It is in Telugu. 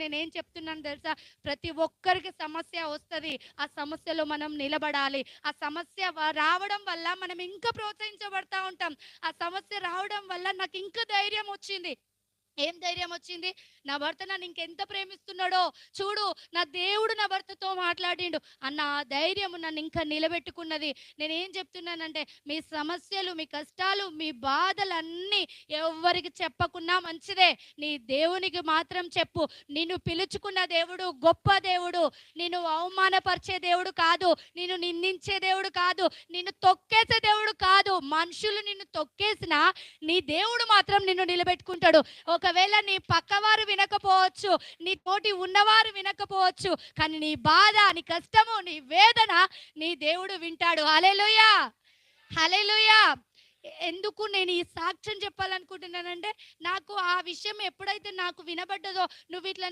నేనేం చెప్తున్నాను తెలుసా? ప్రతి ఒక్కరికి సమస్య వస్తది. ఆ సమస్యలో మనం నిలబడాలి. ఆ సమస్య రావడం వల్ల మనం ఇంకా ప్రోత్సహించబడతా ఉంటాం. ఆ సమస్య రావడం వల్ల నాకు ఇంకా ధైర్యం వచ్చింది. ఏం ధైర్యం వచ్చింది? నా భర్త నన్ను ఇంకెంత ప్రేమిస్తున్నాడో చూడు, నా దేవుడు నా భర్తతో మాట్లాడిండు అన్న ఆ ధైర్యం నన్ను ఇంకా నిలబెట్టుకున్నది. నేనేం చెప్తున్నానంటే, మీ సమస్యలు, మీ కష్టాలు, మీ బాధలన్నీ ఎవ్వరికి చెప్పకున్నా మంచిదే. నీ దేవునికి మాత్రం చెప్పు. నిన్ను పిలుచుకున్న దేవుడు గొప్ప దేవుడు. నిన్ను అవమానపరిచే దేవుడు కాదు, నిన్ను నిందించే దేవుడు కాదు, నిన్ను తొక్కేసే దేవుడు కాదు. మనుషులు నిన్ను తొక్కేసినా నీ దేవుడు మాత్రం నిన్ను నిలబెట్టుకుంటాడు. ఒకవేళ నీ పక్కవారు వినకపోవచ్చు, నీ తోటి ఉన్నవారు వినకపోవచ్చు, కానీ నీ బాధ, నీ కష్టము, నీ వేదన నీ దేవుడు వింటాడు. హల్లెలూయా, హల్లెలూయా. ఎందుకు నేను ఈ సాక్ష్యం చెప్పాలనుకుంటున్నానంటే, నాకు ఆ విషయం ఎప్పుడైతే నాకు వినబడ్డదో, నువ్వు ఇట్లా